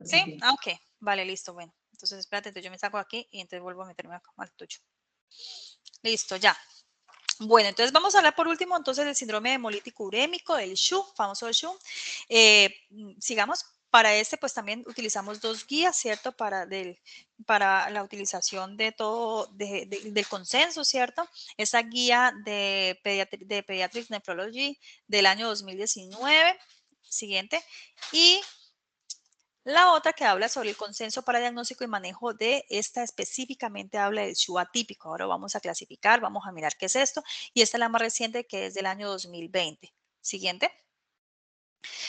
¿Sí? Ah, ok. Vale, listo. Bueno, entonces espérate, entonces yo me saco aquí y entonces vuelvo a meterme acá al tuyo. Listo, ya. Bueno, entonces vamos a hablar por último entonces del síndrome hemolítico urémico, del SHU, famoso SHU. Sigamos. Para este, pues también utilizamos dos guías, ¿cierto? Para la utilización de todo, del consenso, ¿cierto? Esa guía de Pediatric Nephrology del año 2019, siguiente. Y la otra que habla sobre el consenso para diagnóstico y manejo de esta específicamente habla del SHU atípico. Ahora vamos a clasificar, vamos a mirar qué es esto. Y esta es la más reciente que es del año 2020. Siguiente.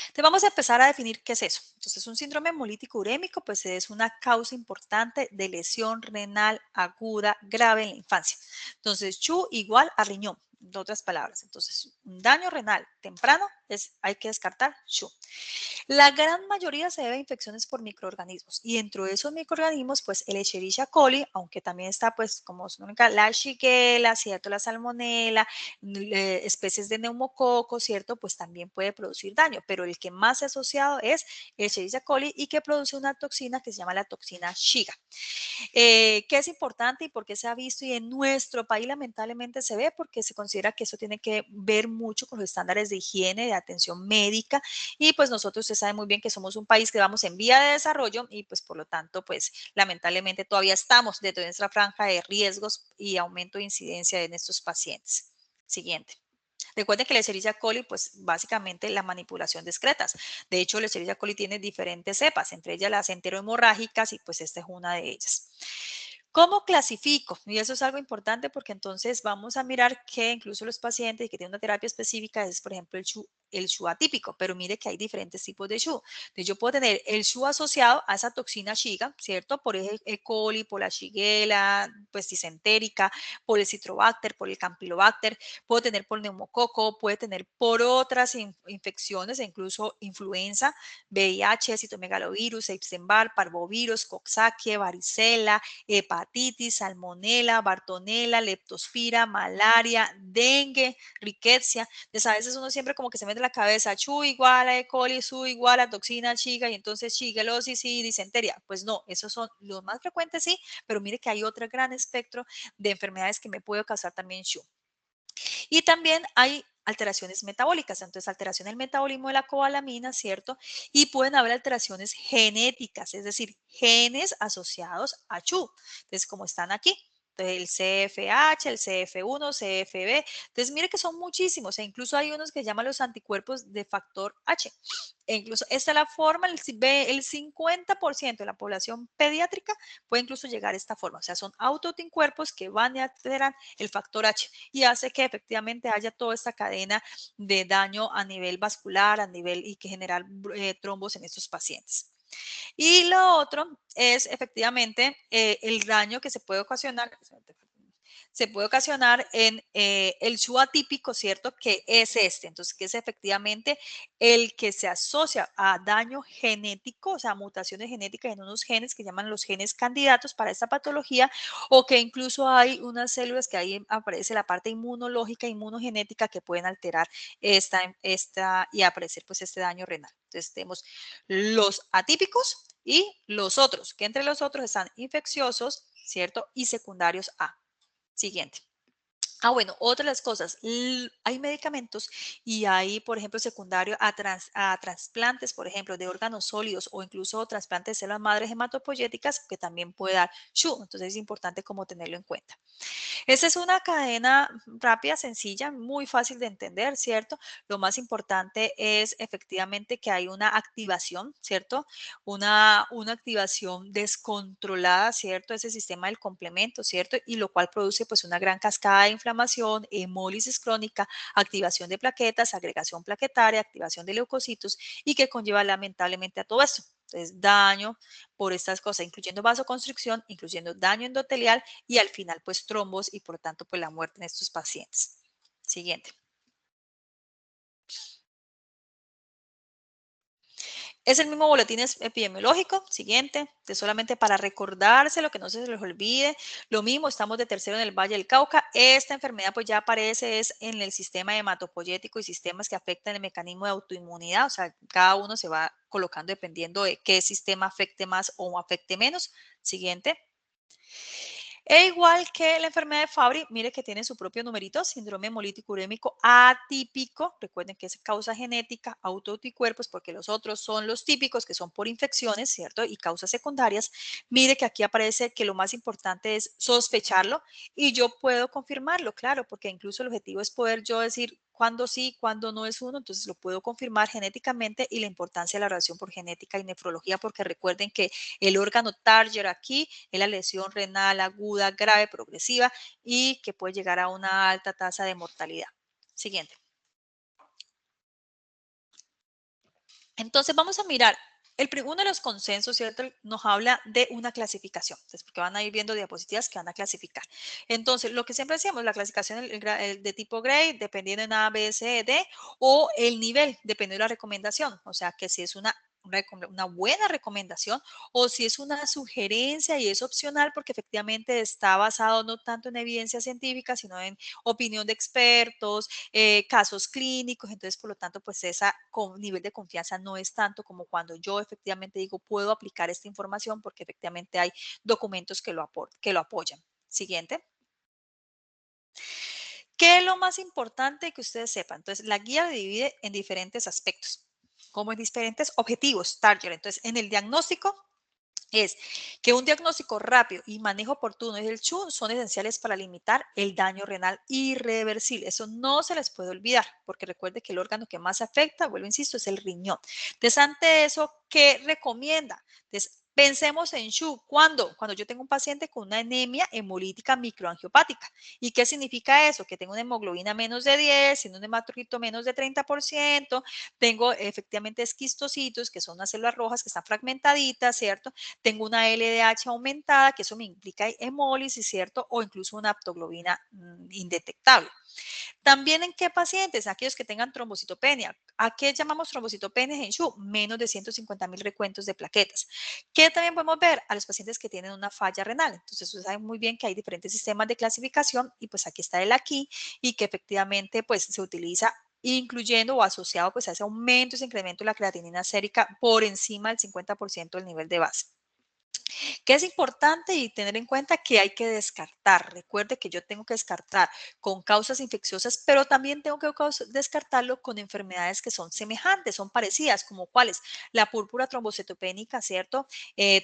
Entonces vamos a empezar a definir qué es eso. Entonces un síndrome hemolítico urémico pues es una causa importante de lesión renal aguda grave en la infancia. Entonces SHU igual a riñón, en otras palabras. Entonces un daño renal temprano hay que descartar SHU. La gran mayoría se debe a infecciones por microorganismos y dentro de esos microorganismos, pues el Escherichia coli, aunque también está, pues, como su única, la Shigella, ¿cierto? La Salmonella, especies de neumococo, ¿cierto? Pues también puede producir daño, pero el que más se ha asociado es el Escherichia coli y que produce una toxina que se llama la toxina Shiga. ¿Qué es importante y por qué se ha visto? Y en nuestro país lamentablemente se ve porque se considera que eso tiene que ver mucho con los estándares de higiene, de atención médica y pues nosotros, usted sabe muy bien que somos un país que vamos en vía de desarrollo y pues por lo tanto pues lamentablemente todavía estamos dentro de nuestra franja de riesgos y aumento de incidencia en estos pacientes. Siguiente. Recuerden que la Escherichia coli, pues básicamente la manipulación de excretas. De hecho, la Escherichia coli tiene diferentes cepas, entre ellas las enterohemorrágicas y pues esta es una de ellas. ¿Cómo clasifico? Y eso es algo importante porque entonces vamos a mirar que incluso los pacientes que tienen una terapia específica es, por ejemplo, el SHU atípico, pero mire que hay diferentes tipos de SHU. Entonces yo puedo tener el SHU asociado a esa toxina Shiga, ¿cierto? Por el E. coli, por la Shigella, pues disentérica, por el Citrobacter, por el Campylobacter, puedo tener por neumococo, puede tener por otras infecciones, incluso influenza, VIH, citomegalovirus, Epstein-Barr, parvovirus, coxsackie, varicela, hepatitis, salmonela, bartonella, leptospira, malaria, dengue, riqueza. Entonces a veces uno siempre como que se mete en la cabeza, SHU igual a E. coli, SHU igual a toxina Shiga y entonces shigelosis y disentería. Pues no, esos son los más frecuentes, sí, pero mire que hay otro gran espectro de enfermedades que me puede causar también SHU. Y también hay alteraciones metabólicas, entonces alteración del metabolismo de la cobalamina, ¿cierto? Y pueden haber alteraciones genéticas, es decir, genes asociados a SHU. Entonces, como están aquí, entonces el CFH, el CF1, CFB. Entonces, mire que son muchísimos e incluso hay unos que llaman los anticuerpos de factor H. E incluso esta es la forma, el 50% de la población pediátrica puede incluso llegar a esta forma. O sea, son autoanticuerpos que van a alterar el factor H y hace que efectivamente haya toda esta cadena de daño a nivel vascular, a nivel y que generar trombos en estos pacientes. Y lo otro es efectivamente el daño que se puede ocasionar en el SHU atípico, ¿cierto? Que es este. Entonces, que es efectivamente el que se asocia a daño genético, o sea, mutaciones genéticas en unos genes que llaman los genes candidatos para esta patología, o que incluso hay unas células que ahí aparece la parte inmunológica, inmunogenética, que pueden alterar esta y aparecer pues este daño renal. Entonces, tenemos los atípicos y los otros, que entre los otros están infecciosos, ¿cierto? Y secundarios a. Siguiente. Ah, bueno, otra de las cosas, hay medicamentos y hay, por ejemplo, secundario a trasplantes, por ejemplo, de órganos sólidos o incluso trasplantes de células madres hematopoyéticas que también puede dar SHU. Entonces es importante como tenerlo en cuenta. Esta es una cadena rápida, sencilla, muy fácil de entender, ¿cierto? Lo más importante es efectivamente que hay una activación, ¿cierto? Una activación descontrolada, ¿cierto? Ese sistema del complemento, ¿cierto? Y lo cual produce pues una gran cascada de inflamación, hemólisis crónica, activación de plaquetas, agregación plaquetaria, activación de leucocitos y que conlleva lamentablemente a todo esto. Entonces, daño por estas cosas, incluyendo vasoconstricción, incluyendo daño endotelial y al final pues trombos y por tanto pues la muerte en estos pacientes. Siguiente. Es el mismo boletín epidemiológico, siguiente, de solamente para recordárselo, que no se les olvide. Lo mismo, estamos de tercero en el Valle del Cauca. Esta enfermedad pues ya aparece es en el sistema hematopoyético y sistemas que afectan el mecanismo de autoinmunidad, o sea, cada uno se va colocando dependiendo de qué sistema afecte más o afecte menos. Siguiente. E igual que la enfermedad de Fabry, mire que tiene su propio numerito, síndrome hemolítico urémico atípico. Recuerden que es causa genética, autoanticuerpos, porque los otros son los típicos, que son por infecciones, ¿cierto? Y causas secundarias. Mire que aquí aparece que lo más importante es sospecharlo y yo puedo confirmarlo, claro, porque incluso el objetivo es poder yo decir cuándo sí, cuándo no es uno, entonces lo puedo confirmar genéticamente y la importancia de la relación por genética y nefrología, porque recuerden que el órgano target aquí es la lesión renal aguda, grave, progresiva y que puede llegar a una alta tasa de mortalidad. Siguiente. Entonces vamos a mirar, uno de los consensos, ¿cierto? Nos habla de una clasificación, entonces, porque van a ir viendo diapositivas que van a clasificar. Entonces, lo que siempre hacíamos, la clasificación de tipo grade, dependiendo de A, B, C, D, o el nivel, dependiendo de la recomendación. O sea, que si es una buena recomendación o si es una sugerencia y es opcional porque efectivamente está basado no tanto en evidencia científica, sino en opinión de expertos, casos clínicos, entonces por lo tanto pues ese nivel de confianza no es tanto como cuando yo efectivamente digo puedo aplicar esta información porque efectivamente hay documentos que lo apoyan. Siguiente. ¿Qué es lo más importante que ustedes sepan? Entonces la guía divide en diferentes aspectos, como en diferentes objetivos, target. Entonces en el diagnóstico es que un diagnóstico rápido y manejo oportuno del CHU son esenciales para limitar el daño renal irreversible. Eso no se les puede olvidar, porque recuerde que el órgano que más afecta, vuelvo, insisto, es el riñón. Entonces, ante eso, ¿qué recomienda? Entonces, pensemos en CHU. ¿Cuándo? Cuando yo tengo un paciente con una anemia hemolítica microangiopática. ¿Y qué significa eso? Que tengo una hemoglobina menos de 10, un hematocrito menos de 30%, tengo efectivamente esquistocitos, que son unas células rojas que están fragmentaditas, ¿cierto? Tengo una LDH aumentada, que eso me implica hemólisis, ¿cierto? O incluso una aptoglobina indetectable. También en qué pacientes, aquellos que tengan trombocitopenia. ¿A qué llamamos trombocitopenia en SHU? Menos de 150.000 recuentos de plaquetas. ¿Qué también podemos ver? A los pacientes que tienen una falla renal. Entonces, ustedes saben muy bien que hay diferentes sistemas de clasificación y pues aquí está el aquí y que efectivamente pues se utiliza incluyendo o asociado pues a ese aumento, ese incremento de la creatinina sérica por encima del 50% del nivel de base. Que es importante y tener en cuenta que hay que descartar. Recuerde que yo tengo que descartar con causas infecciosas, pero también tengo que descartarlo con enfermedades que son semejantes, son parecidas, como cuáles, la púrpura trombocitopénica, ¿cierto?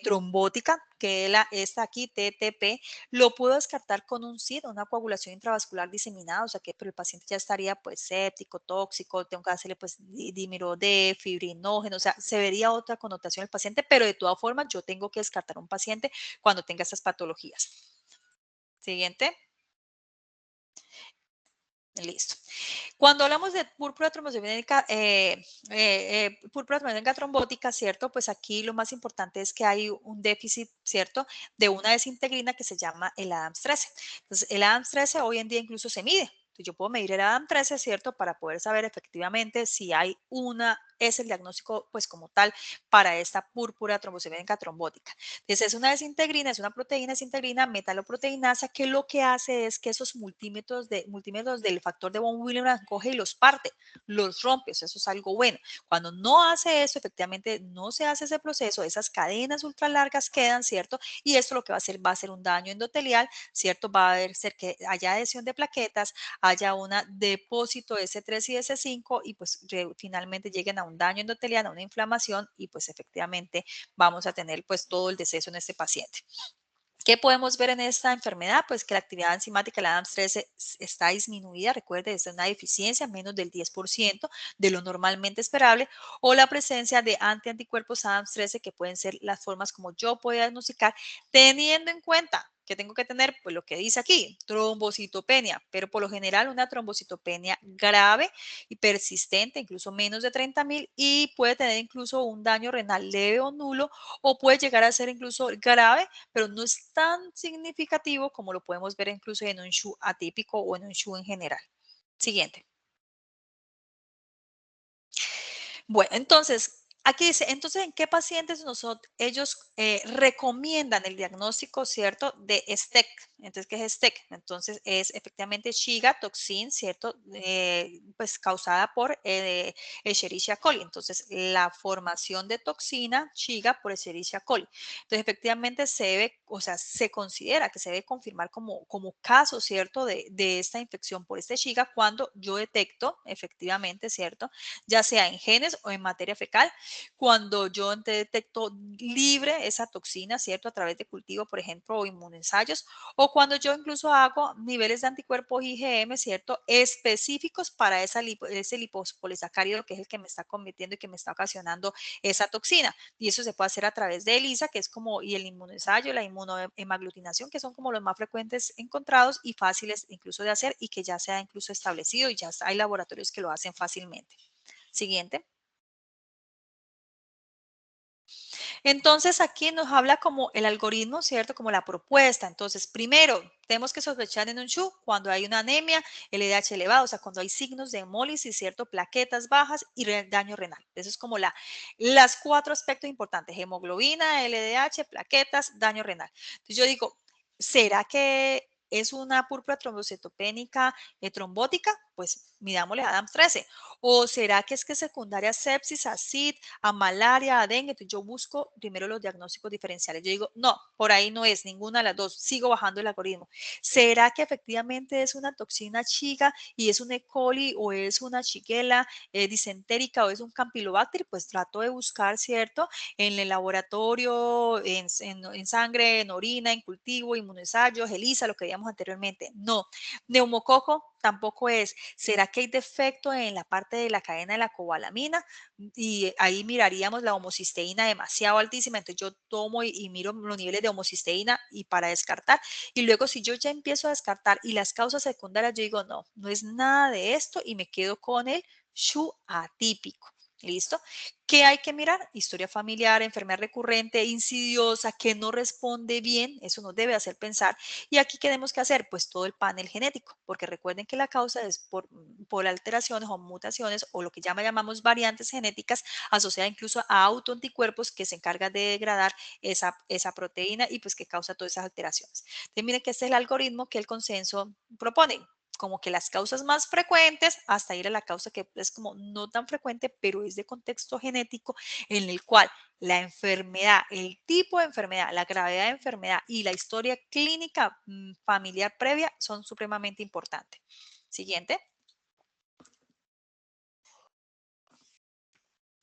Trombótica, que es esta aquí, TTP, lo puedo descartar con un SID, una coagulación intravascular diseminada, o sea que pero el paciente ya estaría pues séptico, tóxico, tengo que hacerle pues dímero D, fibrinógeno, o sea, se vería otra connotación del paciente, pero de todas formas yo tengo que descartar a un paciente cuando tenga estas patologías. Siguiente. Listo. Cuando hablamos de púrpura trombocitopénica, púrpura trombocitopénica trombótica, ¿cierto? Pues aquí lo más importante es que hay un déficit, ¿cierto? De una desintegrina que se llama el ADAMS 13. Entonces, el ADAMS 13 hoy en día incluso se mide. Entonces, yo puedo medir el ADAMS 13, ¿cierto? Para poder saber efectivamente si hay es el diagnóstico, pues como tal, para esta púrpura trombocitopénica trombótica. Entonces, es una desintegrina, es una proteína desintegrina metaloproteinasa que lo que hace es que esos multímetros del factor de von Willebrand coge y los parte, los rompe, o sea, eso es algo bueno. Cuando no hace eso, efectivamente no se hace ese proceso, esas cadenas ultra largas quedan, ¿cierto? Y esto lo que va a ser un daño endotelial, ¿cierto? Va a ser que haya adhesión de plaquetas, haya un depósito S3 y S5 y pues finalmente lleguen a un daño endotelial, a una inflamación y pues efectivamente vamos a tener pues todo el deceso en este paciente. ¿Qué podemos ver en esta enfermedad? Pues que la actividad enzimática de la ADAMS13 está disminuida, recuerde, es una deficiencia, menos del 10% de lo normalmente esperable, o la presencia de anticuerpos ADAMS13, que pueden ser las formas como yo puedo diagnosticar, teniendo en cuenta que tengo que tener, pues lo que dice aquí, trombocitopenia, pero por lo general una trombocitopenia grave y persistente, incluso menos de 30.000, y puede tener incluso un daño renal leve o nulo, o puede llegar a ser incluso grave, pero no es tan significativo como lo podemos ver incluso en un SHU atípico o en un SHU en general. Siguiente. Bueno, entonces, Aquí dice, entonces, ¿en qué pacientes ellos recomiendan el diagnóstico, cierto, de STEC? Entonces, ¿qué es STEC? Entonces, es efectivamente Shiga toxin, cierto, pues causada por Escherichia coli. Entonces, la formación de toxina Shiga por Escherichia coli. Entonces, efectivamente se debe, o sea, se considera que se debe confirmar como caso, cierto, de esta infección por este Shiga cuando yo detecto efectivamente, cierto, ya sea en genes o en materia fecal, cuando yo detecto libre esa toxina, ¿cierto? A través de cultivo, por ejemplo, o inmunoensayos, o cuando yo incluso hago niveles de anticuerpos IgM, ¿cierto? Específicos para ese lipospolisacárido que es el que me está convirtiendo y que me está ocasionando esa toxina. Y eso se puede hacer a través de ELISA, que es como, y el inmunoensayo, la inmunohemaglutinación, que son como los más frecuentes encontrados y fáciles incluso de hacer y que ya se ha incluso establecido y ya hay laboratorios que lo hacen fácilmente. Siguiente. Entonces, aquí nos habla como el algoritmo, ¿cierto? Como la propuesta. Entonces, primero, tenemos que sospechar en un SHU cuando hay una anemia, LDH elevado, o sea, cuando hay signos de hemólisis, ¿cierto? Plaquetas bajas y daño renal. Eso es como las 4 aspectos importantes: hemoglobina, LDH, plaquetas, daño renal. Entonces, yo digo, ¿será que es una púrpura trombocitopénica trombótica? Pues midámosle a Adams 13. ¿O será que es que secundaria sepsis, ACID, a malaria, a dengue? Entonces yo busco primero los diagnósticos diferenciales. Yo digo, no, por ahí no es ninguna de las dos. Sigo bajando el algoritmo. ¿Será que efectivamente es una toxina chiga y es un E. coli o es una shigella disentérica o es un campylobacter? Pues trato de buscar, ¿cierto? En el laboratorio, en sangre, en orina, en cultivo, inmunoensayos, ELISA, lo que veíamos anteriormente. No. Neumococo tampoco es. ¿Será que hay defecto en la parte de la cadena de la cobalamina? Y ahí miraríamos la homocisteína demasiado altísima. Entonces yo tomo y miro los niveles de homocisteína y para descartar. Y luego si yo ya empiezo a descartar y las causas secundarias, yo digo, no, no es nada de esto y me quedo con el SHU atípico. ¿Listo? ¿Qué hay que mirar? Historia familiar, enfermedad recurrente, insidiosa, que no responde bien, eso nos debe hacer pensar. Y aquí, ¿qué tenemos que hacer? Pues todo el panel genético, porque recuerden que la causa es por alteraciones o mutaciones o lo que llamamos variantes genéticas asociadas incluso a autoanticuerpos que se encargan de degradar esa proteína y pues que causa todas esas alteraciones. Entonces, miren que este es el algoritmo que el consenso propone, como que las causas más frecuentes hasta ir a la causa que es como no tan frecuente, pero es de contexto genético en el cual la enfermedad, el tipo de enfermedad, la gravedad de enfermedad y la historia clínica familiar previa son supremamente importantes. Siguiente.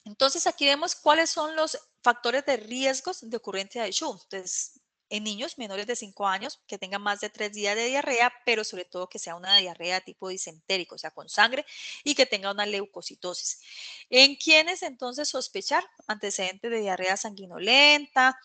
Entonces, aquí vemos cuáles son los factores de riesgos de ocurrencia de SHU. Entonces, en niños menores de 5 años que tengan más de 3 días de diarrea, pero sobre todo que sea una diarrea tipo disentérico, o sea, con sangre y que tenga una leucocitosis. ¿En quiénes entonces sospechar antecedentes de diarrea sanguinolenta?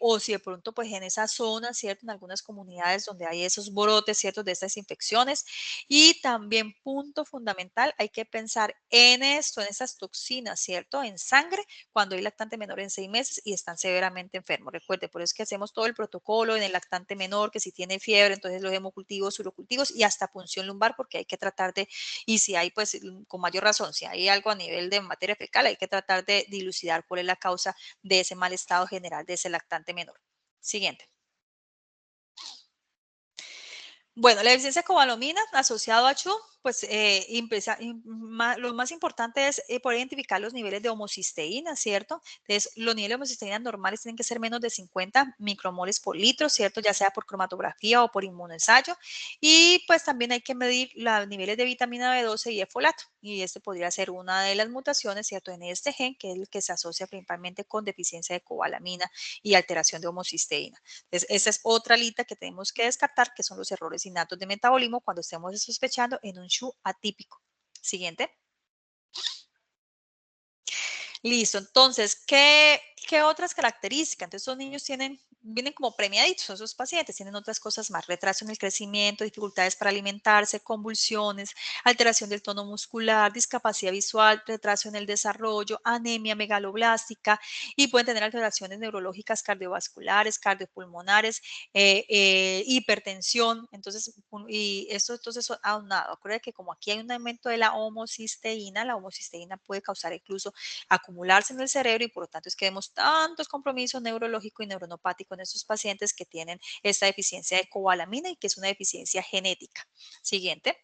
O si de pronto, pues en esa zona, ¿cierto? En algunas comunidades donde hay esos brotes, ¿cierto? De estas infecciones. Y también, punto fundamental, hay que pensar en esto, en esas toxinas, ¿cierto? En sangre, cuando hay lactante menor en 6 meses y están severamente enfermos. Recuerde, por eso es que hacemos todo el protocolo en el lactante menor, que si tiene fiebre, entonces los hemocultivos, urocultivos y hasta punción lumbar, porque hay que tratar de, y si hay, pues con mayor razón, si hay algo a nivel de materia fecal, hay que tratar de dilucidar cuál es la causa de ese mal estado general de ese lactante menor. Siguiente. Bueno, la deficiencia de cobalamina asociado a CHU, pues lo más importante es poder identificar los niveles de homocisteína, ¿cierto? Entonces, los niveles de homocisteína normales tienen que ser menos de 50 micromoles por litro, ¿cierto? Ya sea por cromatografía o por inmunoensayo. Y pues también hay que medir los niveles de vitamina B12 y de folato. Y este podría ser una de las mutaciones, ¿cierto? En este gen, que es el que se asocia principalmente con deficiencia de cobalamina y alteración de homocisteína. Entonces, esa es otra lista que tenemos que descartar, que son los errores innatos de metabolismo cuando estemos sospechando en un SHU atípico. Siguiente. Listo. Entonces, ¿qué otras características? Entonces, estos niños tienen vienen como premiaditos esos pacientes, tienen otras cosas más, retraso en el crecimiento, dificultades para alimentarse, convulsiones, alteración del tono muscular, discapacidad visual, retraso en el desarrollo, anemia megaloblástica y pueden tener alteraciones neurológicas cardiovasculares, cardiopulmonares, hipertensión. Entonces, y esto entonces aunado, acuérdense que como aquí hay un aumento de la homocisteína puede causar incluso acumularse en el cerebro y por lo tanto es que vemos tantos compromisos neurológico y neuronopático en estos pacientes que tienen esta deficiencia de cobalamina y que es una deficiencia genética. Siguiente.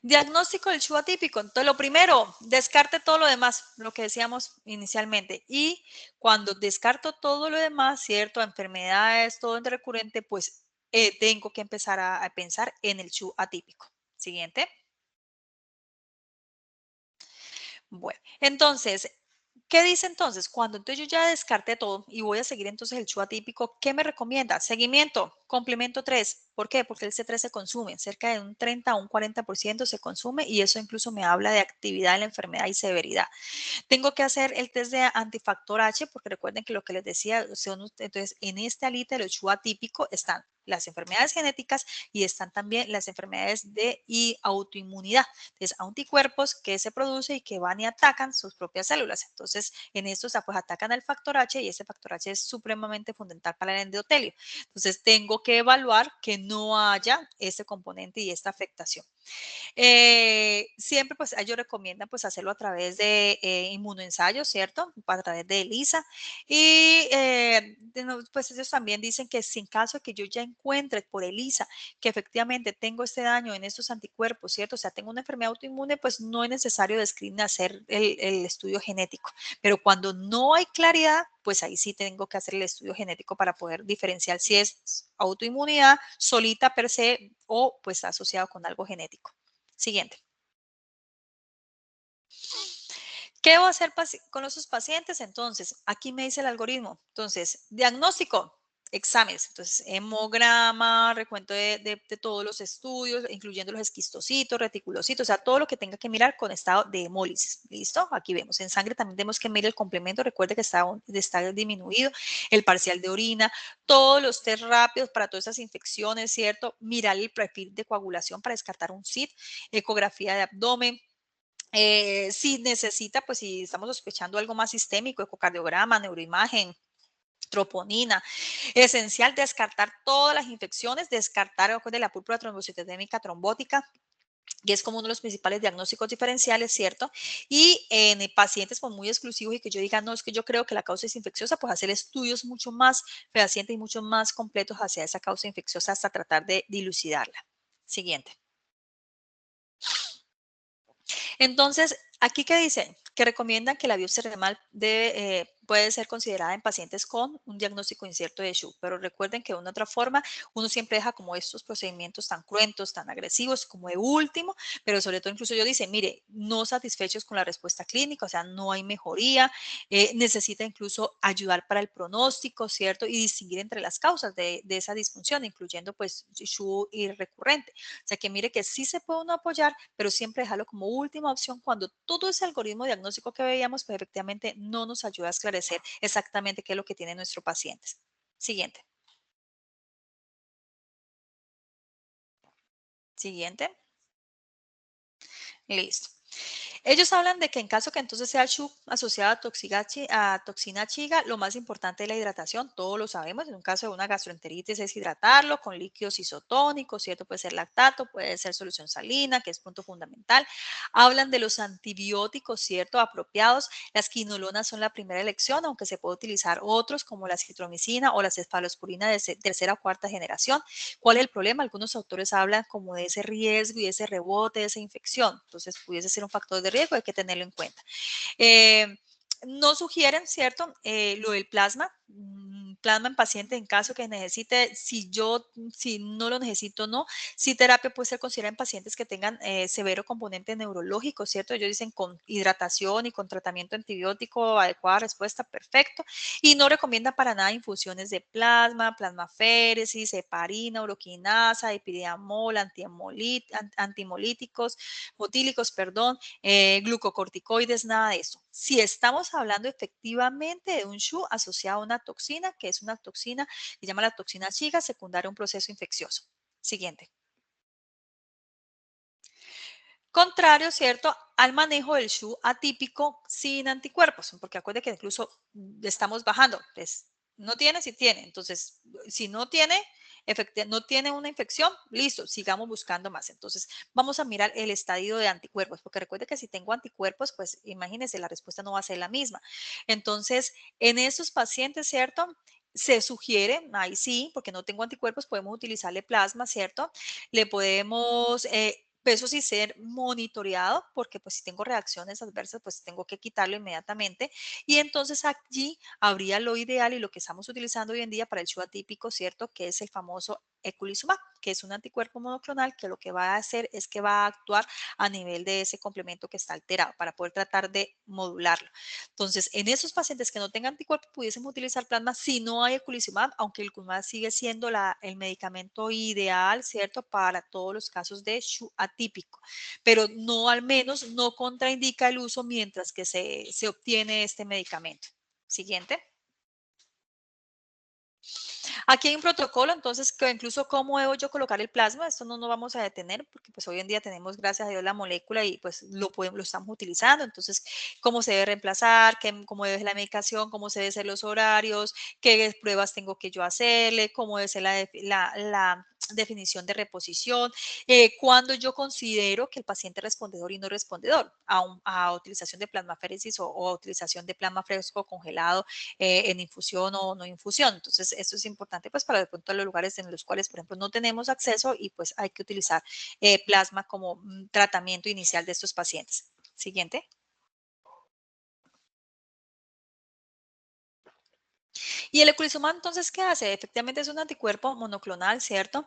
Diagnóstico del SHU atípico. Entonces, lo primero, descarte todo lo demás, lo que decíamos inicialmente. Y cuando descarto todo lo demás, ¿cierto? Enfermedades, todo recurrente, pues tengo que empezar a pensar en el SHU atípico. Siguiente. Bueno, entonces, ¿qué dice entonces? Cuando entonces yo ya descarté todo y voy a seguir entonces el SHU atípico, ¿qué me recomienda? Seguimiento, complemento 3. ¿Por qué? Porque el C3 se consume, cerca de un 30 a un 40% se consume y eso incluso me habla de actividad de la enfermedad y severidad. Tengo que hacer el test de antifactor H, porque recuerden que lo que les decía, entonces en este alita del SHU atípico están las enfermedades genéticas y están también las enfermedades de autoinmunidad. Entonces, anticuerpos que se producen y que van y atacan sus propias células. Entonces, en estos pues atacan al factor H y ese factor H es supremamente fundamental para el endotelio. Entonces, tengo que evaluar que no haya este componente y esta afectación. Siempre pues ellos recomiendan pues hacerlo a través de inmunoensayos, ¿cierto? A través de ELISA. Y pues ellos también dicen que si en caso de que yo ya encuentre por ELISA que efectivamente tengo este daño en estos anticuerpos, ¿cierto? O sea, tengo una enfermedad autoinmune, pues no es necesario de screening hacer el estudio genético. Pero cuando no hay claridad, pues ahí sí tengo que hacer el estudio genético para poder diferenciar si es autoinmunidad solita per se o pues asociado con algo genético. Siguiente. ¿Qué voy a hacer con esos pacientes? Entonces, aquí me dice el algoritmo. Entonces, diagnóstico, exámenes. Entonces, hemograma, recuento de todos los estudios, incluyendo los esquistocitos, reticulocitos, o sea, todo lo que tenga que mirar con estado de hemólisis. ¿Listo? Aquí vemos. En sangre también tenemos que mirar el complemento. Recuerde que está disminuido, el parcial de orina, todos los test rápidos para todas esas infecciones, ¿cierto? Mirar el perfil de coagulación para descartar un SID, ecografía de abdomen, si necesita, pues si estamos sospechando algo más sistémico, ecocardiograma, neuroimagen, troponina. Esencial descartar todas las infecciones, descartar de la púrpura trombocitómica trombótica, que es como uno de los principales diagnósticos diferenciales, ¿cierto? Y en pacientes pues, muy exclusivos y que yo diga, no, es que yo creo que la causa es infecciosa, pues hacer estudios mucho más fehacientes y mucho más completos hacia esa causa infecciosa hasta tratar de dilucidarla. Siguiente. Entonces, ¿aquí qué dice? Que recomiendan que la biopsia renal puede ser considerada en pacientes con un diagnóstico incierto de SHU, pero recuerden que de una otra forma uno siempre deja como estos procedimientos tan cruentos, tan agresivos, como de último, pero sobre todo incluso yo dice, mire, no satisfechos con la respuesta clínica, o sea, no hay mejoría, necesita incluso ayudar para el pronóstico, ¿cierto? Y distinguir entre las causas de esa disfunción, incluyendo pues SHU y recurrente. O sea, que mire que sí se puede uno apoyar, pero siempre dejarlo como última opción cuando todo ese algoritmo diagnóstico que veíamos, pues efectivamente no nos ayuda a esclarecer exactamente qué es lo que tiene nuestro paciente. Siguiente. Siguiente. Listo. Ellos hablan de que en caso que entonces sea SHU asociado a toxina chiga, lo más importante es la hidratación, todos lo sabemos, en un caso de una gastroenteritis es hidratarlo con líquidos isotónicos, ¿cierto? Puede ser lactato, puede ser solución salina, que es punto fundamental. Hablan de los antibióticos, ¿cierto? Apropiados, las quinolonas son la primera elección, aunque se puede utilizar otros como la citromicina o la cefalosporina de tercera o cuarta generación. ¿Cuál es el problema? Algunos autores hablan como de ese riesgo y ese rebote, de esa infección, entonces pudiese ser un factor de riesgo, hay que tenerlo en cuenta. No sugieren, ¿cierto? Lo del plasma, plasma en paciente en caso que necesite, si no lo necesito, no. Si terapia puede ser considerada en pacientes que tengan severo componente neurológico, ¿cierto? Ellos dicen con hidratación y con tratamiento antibiótico, adecuada respuesta, perfecto. Y no recomienda para nada infusiones de plasma, plasmaféresis, heparina, uroquinasa, epidiamol, antimolíticos, motílicos, perdón, glucocorticoides, nada de eso. Si estamos hablando efectivamente de un SHU asociado a una toxina, que es una toxina que se llama la toxina Shiga, secundaria a un proceso infeccioso. Siguiente. Contrario, ¿cierto?, al manejo del SHU atípico sin anticuerpos, porque acuerde que incluso estamos bajando, pues no tiene, si tiene. Entonces, si no tiene, no tiene una infección, listo, sigamos buscando más. Entonces, vamos a mirar el estadio de anticuerpos, porque recuerde que si tengo anticuerpos, pues imagínense, la respuesta no va a ser la misma. Entonces, en esos pacientes, ¿cierto?, se sugiere, ahí sí, porque no tengo anticuerpos, podemos utilizarle plasma, ¿cierto? Le podemos peso sí ser monitoreado, porque pues si tengo reacciones adversas, pues tengo que quitarlo inmediatamente. Y entonces allí habría lo ideal y lo que estamos utilizando hoy en día para el SHU atípico, ¿cierto? Que es el famoso eculizumab, que es un anticuerpo monoclonal que lo que va a hacer es que va a actuar a nivel de ese complemento que está alterado para poder tratar de modularlo. Entonces, en esos pacientes que no tengan anticuerpo, pudiésemos utilizar plasma si no hay eculizumab, aunque el eculizumab sigue siendo el medicamento ideal, ¿cierto? Para todos los casos de SHU atípico, pero no, al menos no contraindica el uso mientras que se obtiene este medicamento. Siguiente. Aquí hay un protocolo, entonces, que incluso cómo debo yo colocar el plasma, esto no nos vamos a detener, porque pues hoy en día tenemos, gracias a Dios, la molécula y pues lo estamos utilizando. Entonces, cómo se debe reemplazar, cómo debe ser la medicación, cómo se deben ser los horarios, qué pruebas tengo que yo hacerle, cómo debe ser la definición de reposición, cuando yo considero que el paciente es respondedor y no respondedor a utilización de plasmaféresis o utilización de plasma fresco congelado en infusión o no infusión. Entonces, esto es importante pues para de pronto los lugares en los cuales, por ejemplo, no tenemos acceso y pues hay que utilizar plasma como tratamiento inicial de estos pacientes. Siguiente. Y el eculizumab, entonces, ¿qué hace? Efectivamente es un anticuerpo monoclonal, ¿cierto?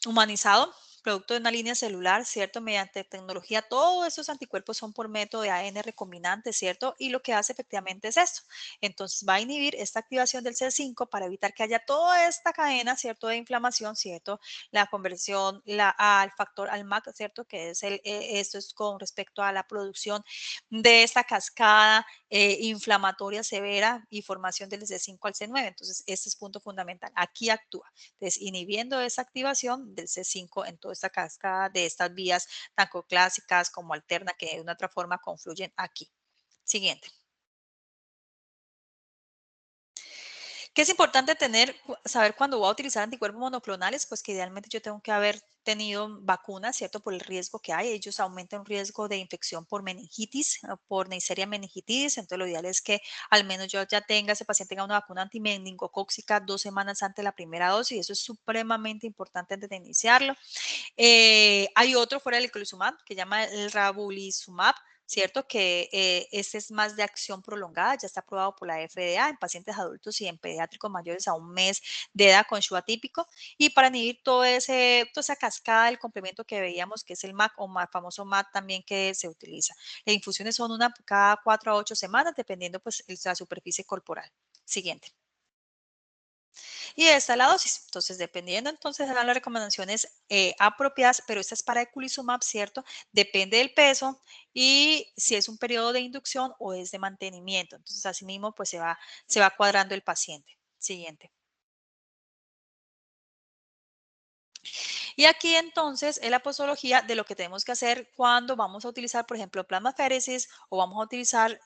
Humanizado, producto de una línea celular, ¿cierto? Mediante tecnología, todos estos anticuerpos son por método de ADN recombinante, ¿cierto? Y lo que hace efectivamente es esto. Entonces va a inhibir esta activación del C5 para evitar que haya toda esta cadena, ¿cierto? De inflamación, ¿cierto? La conversión al factor al MAC, ¿cierto? Que es esto es con respecto a la producción de esta cascada inflamatoria severa y formación del C5 al C9. Entonces, este es punto fundamental. Aquí actúa. Entonces, inhibiendo esa activación del C5 en toda esta cascada de estas vías, tanto clásicas como alternas, que de una otra forma confluyen aquí. Siguiente. ¿Qué es importante saber cuando voy a utilizar anticuerpos monoclonales? Pues que idealmente yo tengo que haber tenido vacunas, ¿cierto? Por el riesgo que hay. Ellos aumentan un riesgo de infección por meningitis, por Neisseria meningitis. Entonces, lo ideal es que al menos yo ya ese paciente tenga una vacuna antimeningocóxica 2 semanas antes de la primera dosis. Y eso es supremamente importante antes de iniciarlo. Hay otro fuera del eculizumab que se llama el ravulizumab, ¿cierto? Que este es más de acción prolongada, ya está aprobado por la FDA en pacientes adultos y en pediátricos mayores a un mes de edad con SHU atípico. Y para inhibir toda esa cascada del complemento que veíamos, que es el MAC o famoso MAC también que se utiliza. Las infusiones son una cada 4 a 8 semanas, dependiendo pues la superficie corporal. Siguiente. Y esta es la dosis. Entonces, dependiendo, entonces dan las recomendaciones apropiadas, pero esta es para eculizumab, ¿cierto? Depende del peso y si es un periodo de inducción o es de mantenimiento. Entonces, así mismo, pues se va cuadrando el paciente. Siguiente. Y aquí entonces es la posología de lo que tenemos que hacer cuando vamos a utilizar, por ejemplo, plasmaféresis o vamos a utilizar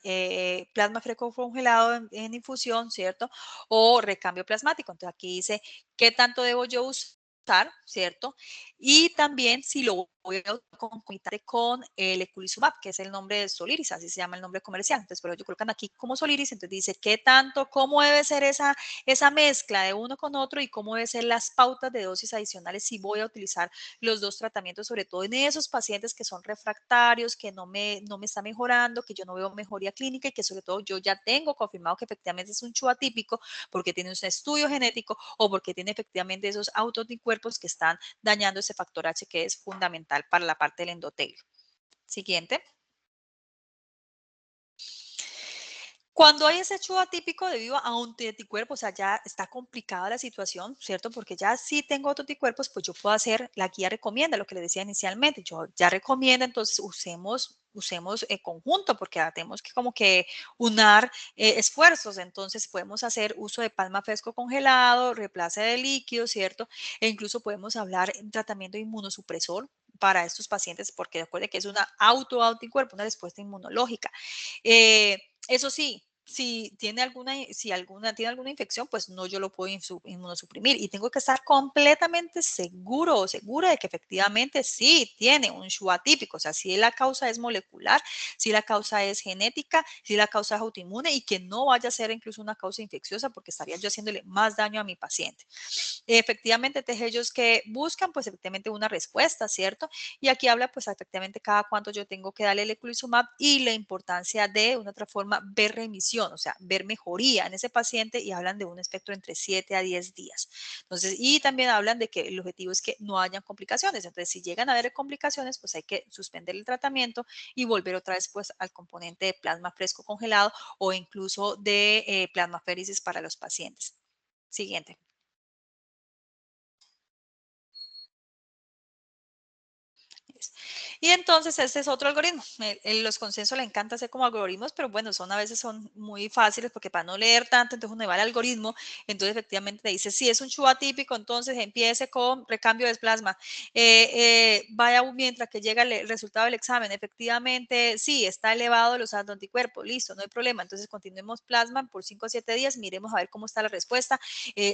plasma fresco congelado en infusión, ¿cierto? O recambio plasmático. Entonces aquí dice qué tanto debo yo usar, ¿cierto? Y también si lo voy a concomitar con el eculizumab, que es el nombre de Soliris, así se llama el nombre comercial. Entonces, pero ellos colocan aquí como Soliris, entonces dice qué tanto, cómo debe ser esa mezcla de uno con otro y cómo deben ser las pautas de dosis adicionales si voy a utilizar los dos tratamientos, sobre todo en esos pacientes que son refractarios, que no me está mejorando, que yo no veo mejoría clínica y que sobre todo yo ya tengo confirmado que efectivamente es un CHO atípico porque tiene un estudio genético o porque tiene efectivamente esos autoanticuerpos que están dañando ese factor H que es fundamental para la parte del endotelio. Siguiente. Cuando hay ese hecho atípico debido a un anticuerpo, o sea, ya está complicada la situación, ¿cierto? Porque ya sí tengo otros anticuerpos, pues yo puedo hacer, la guía recomienda lo que les decía inicialmente, yo ya recomienda, entonces usemos conjunto, porque tenemos que como que unar esfuerzos, entonces podemos hacer uso de palma fresco congelado, reemplace de líquido, ¿cierto? E incluso podemos hablar en tratamiento de inmunosupresor para estos pacientes, porque recuerde que es una anticuerpo, una respuesta inmunológica. Eso sí, tiene alguna infección, pues no, yo lo puedo inmunosuprimir y tengo que estar completamente seguro o segura de que efectivamente sí tiene un SHU atípico, o sea, si la causa es molecular, si la causa es genética, si la causa es autoinmune y que no vaya a ser incluso una causa infecciosa porque estaría yo haciéndole más daño a mi paciente. Efectivamente, ellos que buscan, pues efectivamente una respuesta, ¿cierto? Y aquí habla, pues efectivamente, cada cuánto yo tengo que darle el eculizumab y la importancia de una otra forma, ver remisión, o sea, ver mejoría en ese paciente y hablan de un espectro entre 7 a 10 días. Entonces, y también hablan de que el objetivo es que no hayan complicaciones. Entonces, si llegan a haber complicaciones, pues hay que suspender el tratamiento y volver otra vez pues al componente de plasma fresco congelado o incluso de plasmaféresis para los pacientes. Siguiente. Y entonces este es otro algoritmo. Los consensos le encanta hacer como algoritmos, pero bueno, a veces son muy fáciles porque para no leer tanto, entonces uno va al algoritmo, entonces efectivamente te dice, si es un CHU atípico, entonces empiece con recambio de plasma. Vaya mientras que llega el resultado del examen, efectivamente, sí, está elevado los anticuerpos, listo, no hay problema. Entonces continuemos plasma por 5 o 7 días, miremos a ver cómo está la respuesta.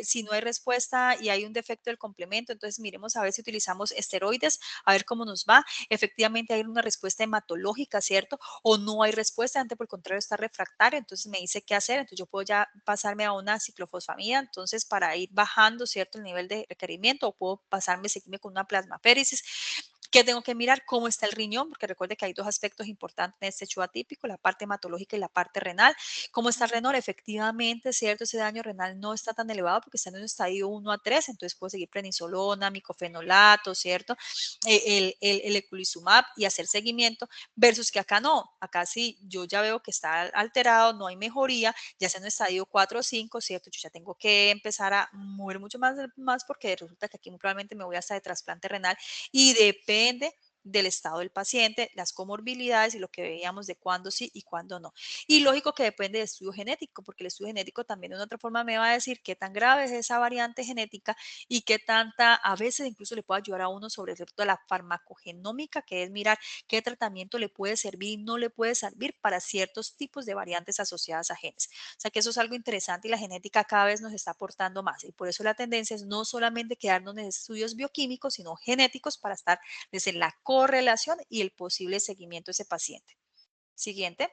Si no hay respuesta y hay un defecto del complemento, entonces miremos a ver si utilizamos esteroides, a ver cómo nos va. Efectivamente hay una respuesta hematológica, ¿cierto? O no hay respuesta, antes por el contrario está refractario, entonces me dice qué hacer, entonces yo puedo ya pasarme a una ciclofosfamida, entonces para ir bajando, ¿cierto? El nivel de requerimiento, o puedo seguirme con una plasmaféresis. ¿Qué tengo que mirar? ¿Cómo está el riñón? Porque recuerde que hay dos aspectos importantes en este hecho atípico, la parte hematológica y la parte renal. ¿Cómo está el renal? Efectivamente, ¿cierto? Ese daño renal no está tan elevado porque está en un estadio 1 a 3, entonces puedo seguir prednisolona, micofenolato, ¿cierto? El eculizumab y hacer seguimiento versus que acá no, acá sí, yo ya veo que está alterado, no hay mejoría, ya sea en un estadio 4 o 5, ¿cierto? Yo ya tengo que empezar a mover mucho más porque resulta que aquí muy probablemente me voy hasta de trasplante renal y depende del estado del paciente, las comorbilidades y lo que veíamos de cuándo sí y cuándo no. Y lógico que depende del estudio genético, porque el estudio genético también de una otra forma me va a decir qué tan grave es esa variante genética y qué tanta, a veces incluso le puede ayudar a uno sobre el de la farmacogenómica, que es mirar qué tratamiento le puede servir y no le puede servir para ciertos tipos de variantes asociadas a genes. O sea que eso es algo interesante y la genética cada vez nos está aportando más. Y por eso la tendencia es no solamente quedarnos en estudios bioquímicos, sino genéticos para estar desde la correlación y el posible seguimiento de ese paciente. Siguiente.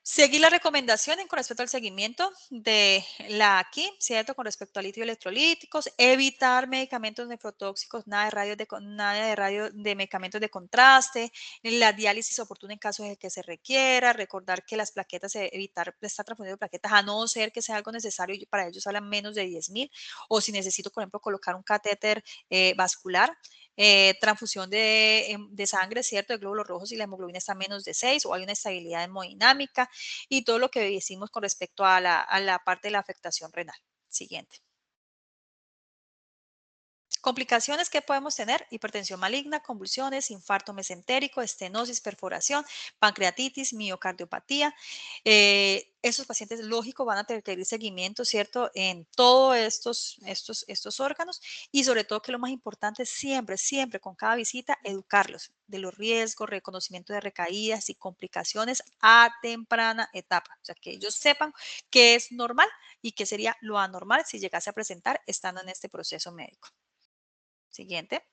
Seguir las recomendaciones con respecto al seguimiento de la aquí, ¿cierto? Con respecto a litio electrolíticos, evitar medicamentos nefrotóxicos, nada de radio de medicamentos de contraste, la diálisis oportuna en caso de que se requiera, recordar que las plaquetas, evitar estar transfundiendo plaquetas, a no ser que sea algo necesario, y para ellos hablan menos de 10,000, o si necesito, por ejemplo, colocar un catéter vascular, transfusión de sangre, ¿cierto? De glóbulos rojos y la hemoglobina está a menos de 6 o hay una estabilidad hemodinámica y todo lo que decimos con respecto a la parte de la afectación renal. Siguiente. Complicaciones que podemos tener: hipertensión maligna, convulsiones, infarto mesentérico, estenosis, perforación, pancreatitis, miocardiopatía. Esos pacientes, lógico, van a requerir seguimiento, ¿cierto? En todos estos órganos y sobre todo, que lo más importante, siempre, siempre con cada visita, educarlos de los riesgos, reconocimiento de recaídas y complicaciones a temprana etapa. O sea, que ellos sepan qué es normal y qué sería lo anormal si llegase a presentar estando en este proceso médico. Siguiente.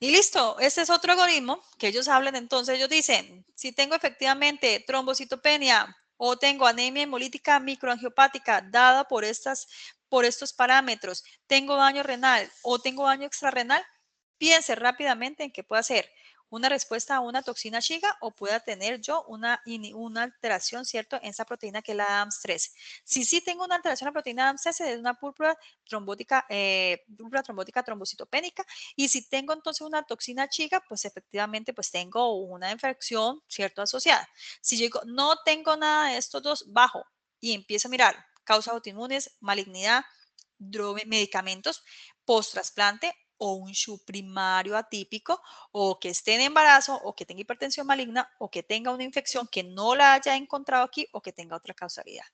Y listo, este es otro algoritmo que ellos hablan, entonces ellos dicen, si tengo efectivamente trombocitopenia o tengo anemia hemolítica microangiopática dada por estos parámetros, tengo daño renal o tengo daño extrarrenal, piense rápidamente en qué puedo hacer. Una respuesta a una toxina Shiga o pueda tener yo una alteración, ¿cierto? En esa proteína que es la AMS13. Si sí tengo una alteración en la proteína AMS13, es una púrpura trombótica trombocitopénica. Y si tengo entonces una toxina Shiga, pues efectivamente pues tengo una infección, ¿cierto? Asociada. Si yo digo, no tengo nada de estos dos, bajo y empiezo a mirar causas autoinmunes, malignidad, medicamentos, post-trasplante o un SHU primario atípico, o que esté en embarazo, o que tenga hipertensión maligna, o que tenga una infección que no la haya encontrado aquí, o que tenga otra causalidad.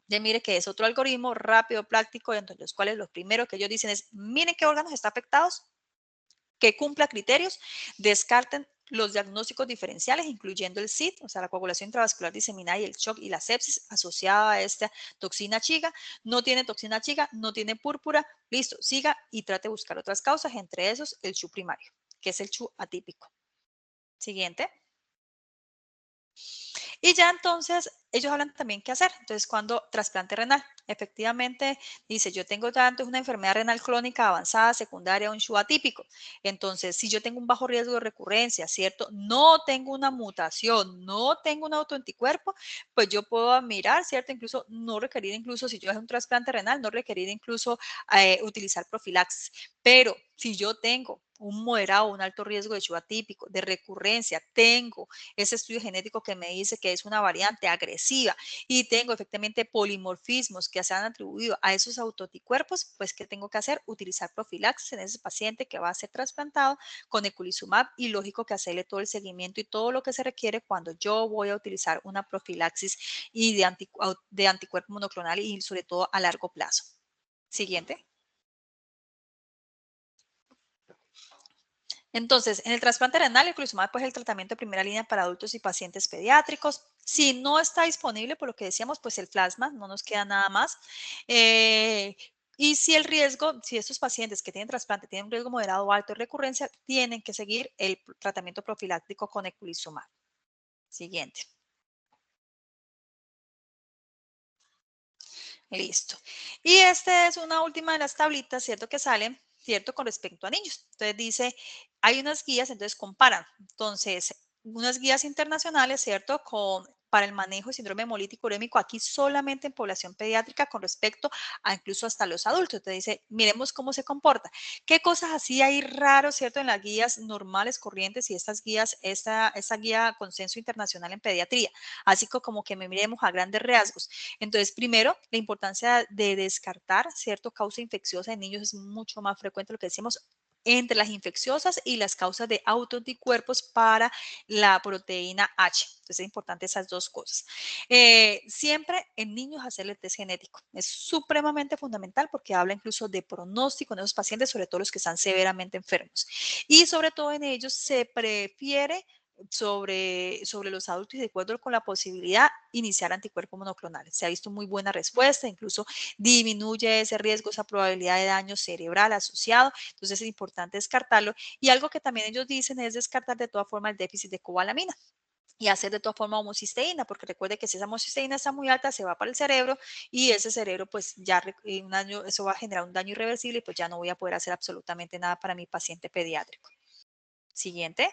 Ya mire que es otro algoritmo rápido, práctico, entre los cuales lo primero que ellos dicen es, miren qué órganos están afectados, que cumpla criterios, descarten los diagnósticos diferenciales, incluyendo el SID, o sea, la coagulación intravascular diseminada y el shock y la sepsis asociada a esta toxina Shiga. No tiene toxina Shiga, no tiene púrpura, listo, siga y trate de buscar otras causas, entre esos el SHU primario, que es el SHU atípico. Siguiente. Y ya entonces ellos hablan también qué hacer. Entonces, cuando trasplante renal, efectivamente dice, yo tengo ya antes una enfermedad renal crónica avanzada, secundaria, un SHU atípico. Entonces, si yo tengo un bajo riesgo de recurrencia, ¿cierto? No tengo una mutación, no tengo un autoanticuerpo, pues yo puedo mirar, ¿cierto? Incluso no requerir, incluso si yo hago un trasplante renal, no requerir incluso utilizar profilaxis. Pero si yo tengo un moderado, un alto riesgo de SHU atípico, de recurrencia, tengo ese estudio genético que me dice que es una variante agresiva y tengo efectivamente polimorfismos que se han atribuido a esos autoanticuerpos, pues ¿qué tengo que hacer? Utilizar profilaxis en ese paciente que va a ser trasplantado con eculizumab y lógico que hacerle todo el seguimiento y todo lo que se requiere cuando yo voy a utilizar una profilaxis y de anticuerpo monoclonal y sobre todo a largo plazo. Siguiente. Entonces, en el trasplante renal, el eculizumab pues, es el tratamiento de primera línea para adultos y pacientes pediátricos. Si no está disponible, por lo que decíamos, pues el plasma, no nos queda nada más. Y si el riesgo, si estos pacientes que tienen trasplante tienen un riesgo moderado o alto de recurrencia, tienen que seguir el tratamiento profiláctico con eculizumab. Siguiente. Listo. Y esta es una última de las tablitas, ¿cierto? Que salen, ¿cierto? Con respecto a niños. Entonces dice, hay unas guías, entonces comparan. Entonces, unas guías internacionales, ¿cierto? Para el manejo de síndrome hemolítico urémico aquí solamente en población pediátrica con respecto a incluso hasta los adultos. Entonces dice, miremos cómo se comporta. ¿Qué cosas así hay raro, ¿cierto? En las guías normales, corrientes y estas guías, esta guía consenso internacional en pediatría. Así como que me miremos a grandes rasgos. Entonces, primero, la importancia de descartar, ¿cierto? Causa infecciosa en niños es mucho más frecuente lo que decimos entre las infecciosas y las causas de autoanticuerpos para la proteína H. Entonces, es importante esas dos cosas. Siempre en niños hacerle test genético. Es supremamente fundamental porque habla incluso de pronóstico en esos pacientes, sobre todo los que están severamente enfermos. Y sobre todo en ellos se prefiere sobre los adultos y de acuerdo con la posibilidad iniciar anticuerpos monoclonales. Se ha visto muy buena respuesta, incluso disminuye ese riesgo, esa probabilidad de daño cerebral asociado, entonces es importante descartarlo. Y algo que también ellos dicen es descartar de todas formas el déficit de cobalamina y hacer de todas formas homocisteína, porque recuerde que si esa homocisteína está muy alta, se va para el cerebro y ese cerebro, pues ya un año, eso va a generar un daño irreversible y pues ya no voy a poder hacer absolutamente nada para mi paciente pediátrico. Siguiente.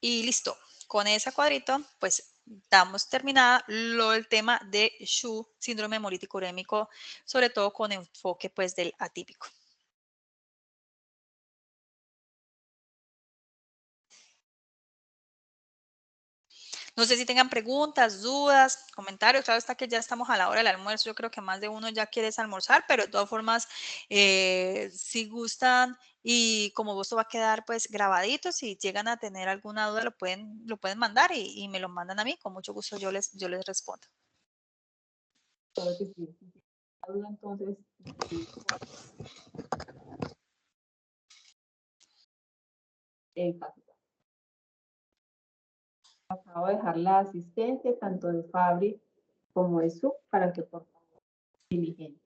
Y listo. Con ese cuadrito, pues damos terminada el tema de SHU, síndrome hemolítico urémico, sobre todo con enfoque pues del atípico. No sé si tengan preguntas, dudas, comentarios. Claro está que ya estamos a la hora del almuerzo. Yo creo que más de uno ya quiere almorzar, pero de todas formas, si gustan y como esto va a quedar pues grabadito, si llegan a tener alguna duda lo pueden mandar y me lo mandan a mí. Con mucho gusto yo les respondo. Claro que sí. Entonces, acabo de dejar la asistencia tanto de Fabri como de Su para que por favor diligente.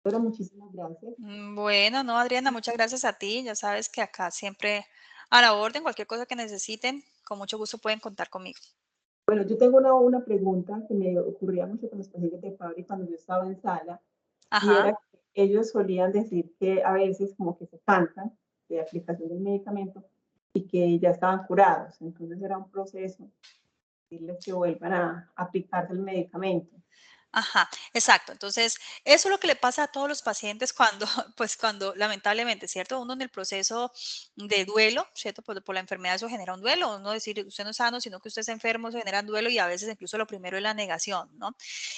Pero muchísimas gracias. Bueno, no, Adriana, muchas gracias a ti. Ya sabes que acá siempre a la orden, cualquier cosa que necesiten, con mucho gusto pueden contar conmigo. Bueno, yo tengo una pregunta que me ocurría mucho con los pacientes de Fabry cuando yo estaba en sala, y Ajá, era que ellos solían decir que a veces como que se cansan de aplicación del medicamento y que ya estaban curados. Entonces era un proceso decirles que vuelvan a aplicarse el medicamento. ajá, exacto. Entonces, eso es lo que le pasa a todos los pacientes cuando, pues cuando lamentablemente, ¿cierto? Uno en el proceso de duelo, ¿cierto? Por la enfermedad eso genera un duelo. Uno decir, usted no es sano, sino que usted es enfermo, se genera un duelo y a veces incluso lo primero es la negación, ¿no?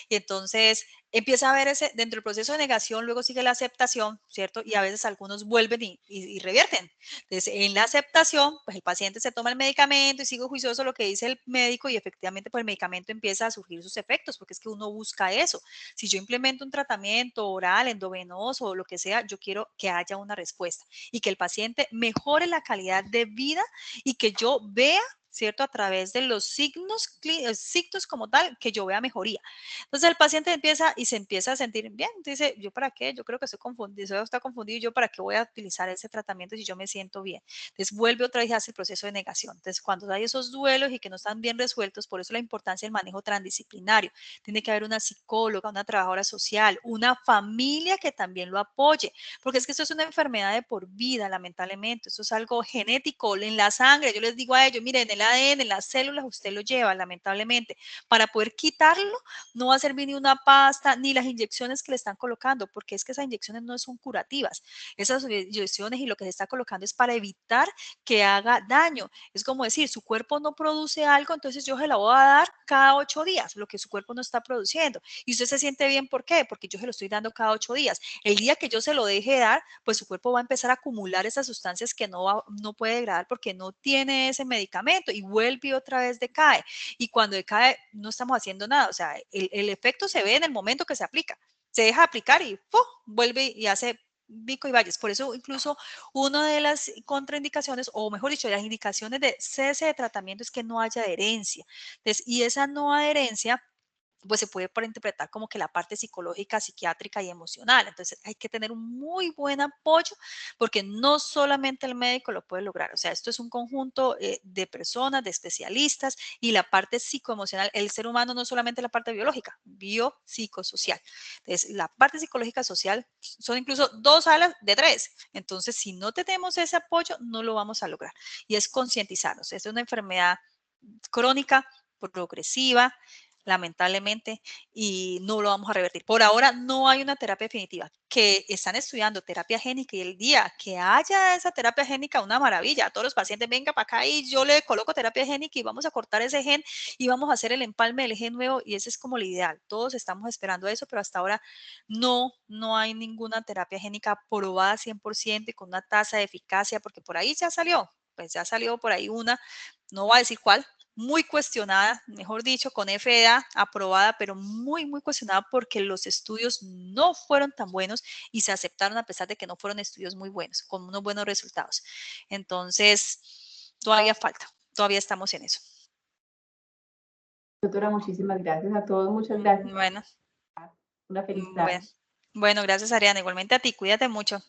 Y entonces empieza a ver ese, dentro del proceso de negación, luego sigue la aceptación, ¿cierto? Y a veces algunos vuelven y revierten. Entonces, en la aceptación, pues el paciente se toma el medicamento y sigue juicioso lo que dice el médico y efectivamente pues el medicamento empieza a surgir sus efectos, porque es que uno busca eso. Si yo implemento un tratamiento oral, endovenoso o lo que sea, yo quiero que haya una respuesta y que el paciente mejore la calidad de vida y que yo vea, ¿cierto? A través de los signos como tal, que yo vea mejoría. Entonces el paciente empieza y se empieza a sentir bien. Dice, ¿yo para qué? Yo creo que estoy confundido, está confundido. ¿Yo para qué voy a utilizar ese tratamiento si yo me siento bien? Entonces vuelve otra vez a hacer el proceso de negación. Entonces cuando hay esos duelos y que no están bien resueltos, por eso la importancia del manejo transdisciplinario. Tiene que haber una psicóloga, una trabajadora social, una familia que también lo apoye, porque es que esto es una enfermedad de por vida, lamentablemente. Esto es algo genético en la sangre. Yo les digo a ellos, miren, en el ADN, en las células, usted lo lleva, lamentablemente. Para poder quitarlo, no va a servir ni una pasta, ni las inyecciones que le están colocando, porque es que esas inyecciones no son curativas. Esas inyecciones y lo que se está colocando es para evitar que haga daño. Es como decir, su cuerpo no produce algo, entonces yo se la voy a dar cada 8 días, lo que su cuerpo no está produciendo. Y usted se siente bien, ¿por qué? Porque yo se lo estoy dando cada 8 días. El día que yo se lo deje dar, pues su cuerpo va a empezar a acumular esas sustancias que no puede degradar porque no tiene ese medicamento y vuelve y otra vez decae. Y cuando decae, no estamos haciendo nada. O sea, el efecto se ve en el momento que se aplica. Se deja aplicar y ¡pum! Vuelve y hace bico y valles. Por eso incluso una de las contraindicaciones, o mejor dicho, las indicaciones de cese de tratamiento es que no haya adherencia. Entonces, y esa no adherencia pues se puede interpretar como que la parte psicológica, psiquiátrica y emocional. Entonces hay que tener un muy buen apoyo porque no solamente el médico lo puede lograr. O sea, esto es un conjunto de personas, de especialistas y la parte psicoemocional. El ser humano no solamente la parte biológica, biopsicosocial. Entonces, la parte psicológica social son incluso 2 alas de 3. Entonces, si no tenemos ese apoyo, no lo vamos a lograr. Y es concientizarnos. Es una enfermedad crónica, progresiva, lamentablemente, y no lo vamos a revertir. Por ahora no hay una terapia definitiva. Que están estudiando terapia génica y el día que haya esa terapia génica, una maravilla. A todos los pacientes, venga para acá y yo le coloco terapia génica y vamos a cortar ese gen y vamos a hacer el empalme del gen nuevo y ese es como lo ideal. Todos estamos esperando eso, pero hasta ahora no hay ninguna terapia génica aprobada 100% y con una tasa de eficacia, porque por ahí ya salió, pues ya salió por ahí una, no voy a decir cuál, muy cuestionada, mejor dicho, con FDA aprobada, pero muy cuestionada porque los estudios no fueron tan buenos y se aceptaron a pesar de que no fueron estudios muy buenos, con unos buenos resultados. Entonces, todavía falta, todavía estamos en eso. Doctora, muchísimas gracias a todos. Muchas gracias. Bueno, Una feliz bueno, tarde. bueno, gracias Ariana, igualmente a ti, cuídate mucho.